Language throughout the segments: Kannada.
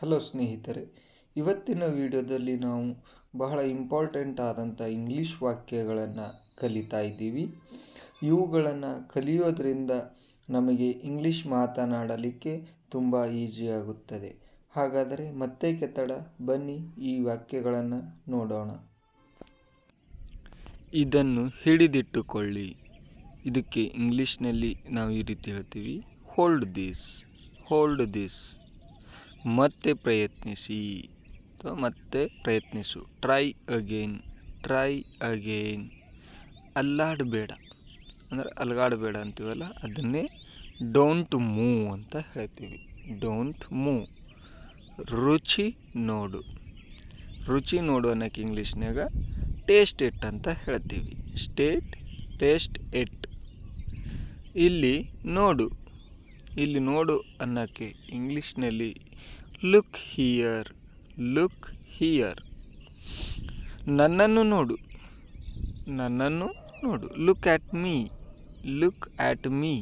ಹಲೋ ಸ್ನೇಹಿತರೆ, ಇವತ್ತಿನ ವಿಡಿಯೋದಲ್ಲಿ ನಾವು ಬಹಳ ಇಂಪಾರ್ಟೆಂಟ್ ಆದಂಥ ಇಂಗ್ಲೀಷ್ ವಾಕ್ಯಗಳನ್ನು ಕಲಿತಾ ಇದ್ದೀವಿ. ಇವುಗಳನ್ನು ಕಲಿಯೋದ್ರಿಂದ ನಮಗೆ ಇಂಗ್ಲೀಷ್ ಮಾತನಾಡಲಿಕ್ಕೆ ತುಂಬ ಈಸಿ ಆಗುತ್ತದೆ. ಹಾಗಾದರೆ ಮತ್ತೆ ಕೆತ್ತಡ, ಬನ್ನಿ ಈ ವಾಕ್ಯಗಳನ್ನು ನೋಡೋಣ. ಇದನ್ನು ಹಿಡಿದಿಟ್ಟುಕೊಳ್ಳಿ. ಇದಕ್ಕೆ ಇಂಗ್ಲೀಷ್ನಲ್ಲಿ ನಾವು ಈ ರೀತಿ ಹೇಳ್ತೀವಿ, ಹೋಲ್ಡ್ ದಿಸ್, ಹೋಲ್ಡ್ ದಿಸ್. ಮತ್ತೆ ಪ್ರಯತ್ನಿಸಿ ಅಥವಾ ಮತ್ತೆ ಪ್ರಯತ್ನಿಸು, ಟ್ರೈ ಅಗೇನ್, ಟ್ರೈ ಅಗೇನ್. ಅಲ್ಲಾಡಬೇಡ ಅಂದರೆ ಅಲಗಾಡಬೇಡ ಅಂತೀವಲ್ಲ, ಅದನ್ನೇ ಡೋಂಟ್ ಮೂವ್ ಅಂತ ಹೇಳ್ತೀವಿ, ಡೋಂಟ್ ಮೂವ್. ರುಚಿ ನೋಡು, ರುಚಿ ನೋಡು ಅನ್ನೋಕ್ಕೆ ಇಂಗ್ಲೀಷ್ನಾಗ ಟೇಸ್ಟ್ ಇಟ್ ಅಂತ ಹೇಳ್ತೀವಿ, ಟೇಸ್ಟ್ ಇಟ್. ಇಲ್ಲಿ ನೋಡು, ಇಲ್ಲಿ ನೋಡು ಅನ್ನೋಕ್ಕೆ ಇಂಗ್ಲೀಷ್ನಲ್ಲಿ ಲುಕ್ ಹಿಯರ್, ಲುಕ್ ಹಿಯರ್. ನನ್ನನ್ನು ನೋಡು, ನನ್ನನ್ನು ನೋಡು, look at me, look at me.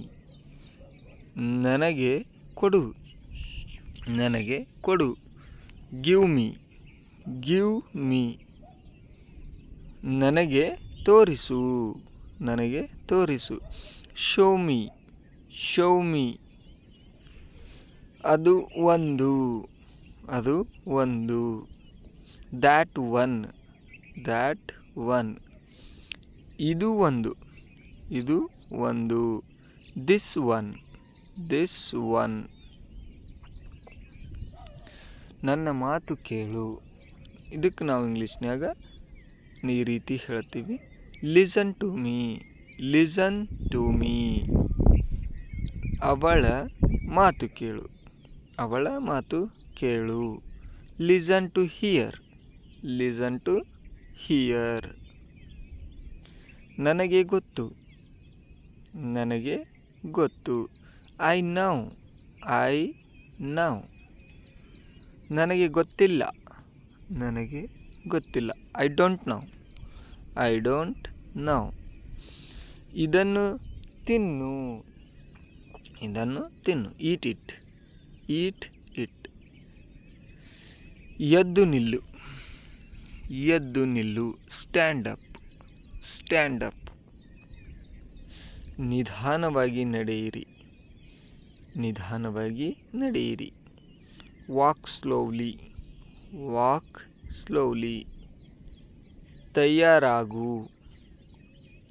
ನನಗೆ ಕೊಡು, ನನಗೆ ಕೊಡು, ಗಿವ್ ಮೀ, ಗಿವ್ ಮೀ. ನನಗೆ ತೋರಿಸು, ನನಗೆ ತೋರಿಸು, ಶೋ ಮೀ, ಶೋ ಮೀ. ಅದು ಒಂದು, ಅದು ಒಂದು. That one, that one. ಇದು ಒಂದು, ಇದು ಒಂದು. This one, this one. ನನ್ನ ಮಾತು ಕೇಳು. ಇದಕ್ಕೆ ನಾವು ಇಂಗ್ಲೀಷ್ನ್ಯಾಗ ಈ ರೀತಿ ಹೇಳ್ತೀವಿ, listen to me, listen to me. ಅವಳ ಮಾತು ಕೇಳು, ಅವಳ ಮಾತು ಕೇಳು. Listen to here, listen to here. ನನಗೆ ಗೊತ್ತು, ನನಗೆ ಗೊತ್ತು. I know, I know. ನನಗೆ ಗೊತ್ತಿಲ್ಲ, ನನಗೆ ಗೊತ್ತಿಲ್ಲ. I don't know, I don't know. ಇದನ್ನು ತಿನ್ನು, ಇದನ್ನು ತಿನ್ನು. Eat it, eat it. ಎದ್ದು ನಿಲ್ಲು, ಎದ್ದು ನಿಲ್ಲು. Stand up, stand up. ನಿಧಾನವಾಗಿ ನಡೆಯಿರಿ, ನಿಧಾನವಾಗಿ ನಡೆಯಿರಿ. Walk slowly, walk slowly. ತಯಾರಾಗು,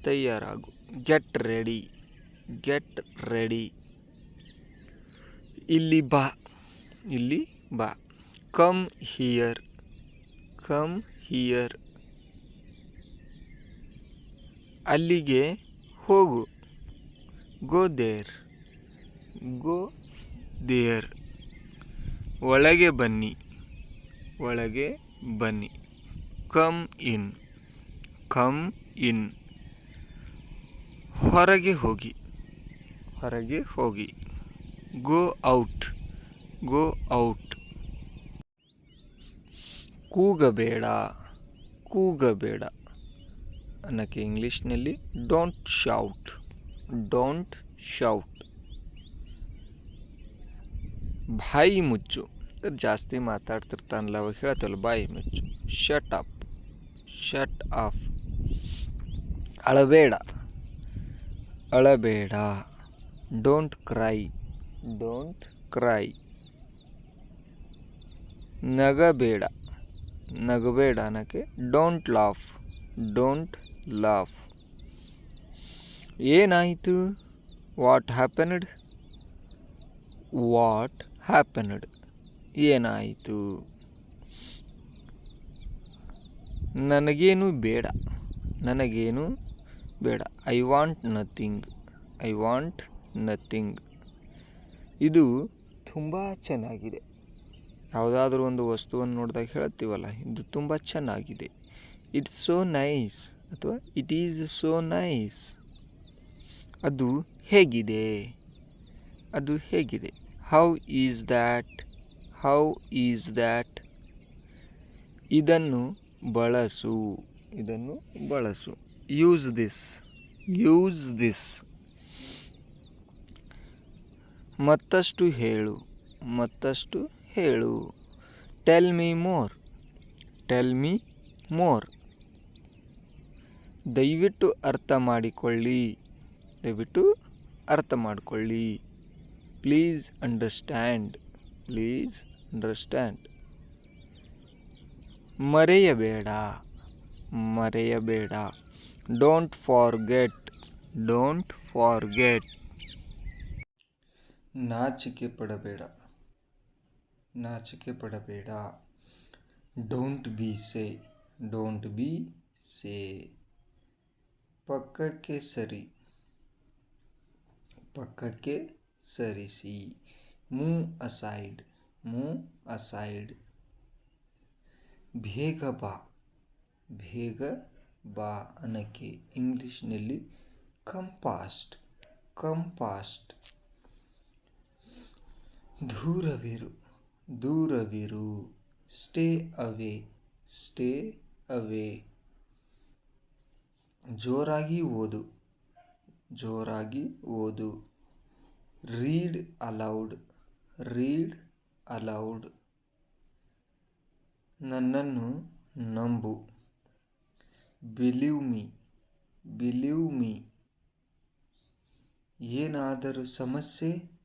ತಯಾರಾಗು. Get ready, get ready. ಇಲ್ಲಿ ಬಾ, ಇಲ್ಲಿ ಬಾ. Come here, come here. ಅಲ್ಲಿಗೆ ಹೋಗು, ಗೋ ದೇರ್, ಗೋ ದೇರ್. ಒಳಗೆ ಬನ್ನಿ, ಒಳಗೆ ಬನ್ನಿ. Come in, come in. ಹೊರಗೆ ಹೋಗಿ, ಹೊರಗೆ ಹೋಗಿ. Go out, go out. ಕೂಗಬೇಡ, ಕೂಗಬೇಡ ಅನ್ನೋಕ್ಕೆ ಇಂಗ್ಲೀಷ್ನಲ್ಲಿ ಡೋಂಟ್ ಶೌಟ್, ಡೋಂಟ್ ಶೌಟ್. ಬಾಯಿ ಮುಚ್ಚು, ಜಾಸ್ತಿ ಮಾತಾಡ್ತಿರ್ತಾನಲ್ಲ ಅವಾಗ ಹೇಳ್ತಲ್ಲ, ಬಾಯಿ ಮುಚ್ಚು. Shut up, shut up. ಅಳಬೇಡ, ಅಳಬೇಡ. Don't cry, don't cry. ನಗಬೇಡ, ನಗಬೇಡ ಅನ್ನೋಕ್ಕೆ ಡೋಂಟ್ ಲಾಫ್, ಡೋಂಟ್ ಲಾಫ್. ಏನಾಯಿತು? What happened, what happened. ಏನಾಯಿತು? ನನಗೇನು ಬೇಡ, ನನಗೇನು ಬೇಡ. I want nothing, I want nothing. ಇದು ತುಂಬ ಚೆನ್ನಾಗಿದೆ. ಯಾವುದಾದ್ರೂ ಒಂದು ವಸ್ತುವನ್ನು ನೋಡಿದಾಗ ಹೇಳ್ತೀವಲ್ಲ, ಇದು ತುಂಬ ಚೆನ್ನಾಗಿದೆ. ಇಟ್ಸ್ ಸೋ ನೈಸ್ ಅಥವಾ ಇಟ್ ಈಸ್ ಸೋ ನೈಸ್. ಅದು ಹೇಗಿದೆ, ಅದು ಹೇಗಿದೆ. How is that, how is that. ಇದನ್ನು ಬಳಸು, ಇದನ್ನು ಬಳಸು. Use this, use this. ಮತ್ತಷ್ಟು ಹೇಳು, ಮತ್ತಷ್ಟು ಹೇಳು. Tell me more. Tell me more. ದಯವಿಟ್ಟು ಅರ್ಥ ಮಾಡಿಕೊಳ್ಳಿ. ದಯವಿಟ್ಟು ಅರ್ಥ ಮಾಡಿಕೊಳ್ಳಿ. Please understand. Please understand. ಮರೆಯಬೇಡ. ಮರೆಯಬೇಡ. Don't forget. Don't forget. ನಾಚಿಕೆ ಪಡಬೇಡ. ನಾಚಿಕೆ ಪಡಬೇಡ. Don't be shy. Don't be shy. ಪಕ್ಕಕ್ಕೆ ಸರಿ. ಪಕ್ಕಕ್ಕೆ ಸರಿಸಿ. Move aside. Move aside. ಬೇಗ ಬಾ. ಬೇಗ ಬಾ ಅನ್ನಕ್ಕೆ ಇಂಗ್ಲೀಷ್ನಲ್ಲಿ ಕಮ್ ಫಾಸ್ಟ್. Come fast. ದೂರವಿರು. ದೂರವಿರು. Stay away. Stay away. ಜೋರಾಗಿ ಓದು. ಜೋರಾಗಿ ಓದು. Read aloud. Read aloud. ನನ್ನನ್ನು ನಂಬು. Believe me. Believe me. ಏನಾದರೂ ಸಮಸ್ಯೆ.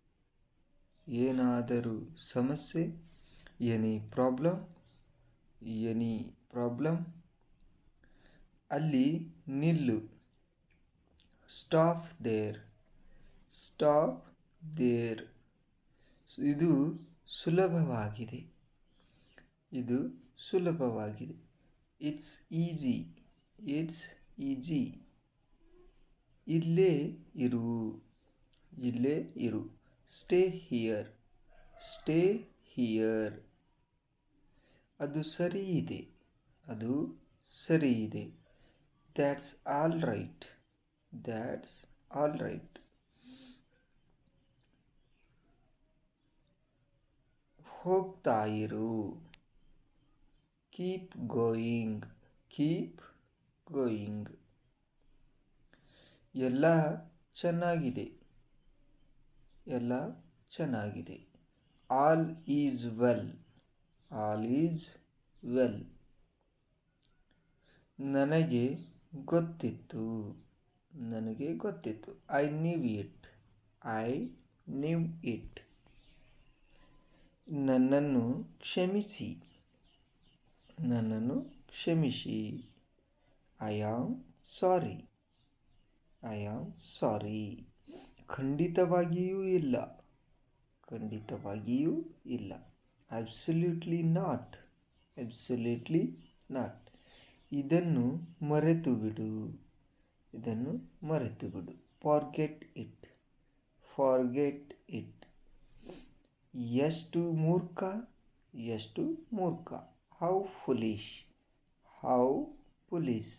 ಏನಾದರೂ ಸಮಸ್ಯೆ. Any problem. Any problem. ಅಲ್ಲಿ ನಿಲ್ಲು. Stop there. Stop there. ಇದು ಸುಲಭವಾಗಿದೆ. ಇದು ಸುಲಭವಾಗಿದೆ. It's easy. It's easy. ಇಲ್ಲೇ ಇರು. ಇಲ್ಲೇ ಇರು. Stay here. Stay here. ಅದು ಸರಿ ಇದೆ. ಅದು ಸರಿ ಇದೆ. That's all right. That's all right. ಹೋಗ್ತಾ ಇರು. Keep going. Keep going. ಎಲ್ಲ ಚೆನ್ನಾಗಿದೆ. ಎಲ್ಲ ಚೆನ್ನಾಗಿದೆ. All is well. All is well. ನನಗೆ ಗೊತ್ತಿತ್ತು. ನನಗೆ ಗೊತ್ತಿತ್ತು. I knew it. I knew it. ನನ್ನನ್ನು ಕ್ಷಮಿಸಿ. ನನ್ನನ್ನು ಕ್ಷಮಿಸಿ. I am sorry. I am sorry. ಖಂಡಿತವಾಗಿಯೂ ಇಲ್ಲ. ಖಂಡಿತವಾಗಿಯೂ ಇಲ್ಲ. Absolutely not. Absolutely not. ಇದನ್ನು ಮರೆತು ಬಿಡು. ಇದನ್ನು ಮರೆತು ಬಿಡು. Forget it. Forget it. ಎಷ್ಟು ಮೂರ್ಖ. ಎಷ್ಟು ಮೂರ್ಖ. How foolish. How foolish.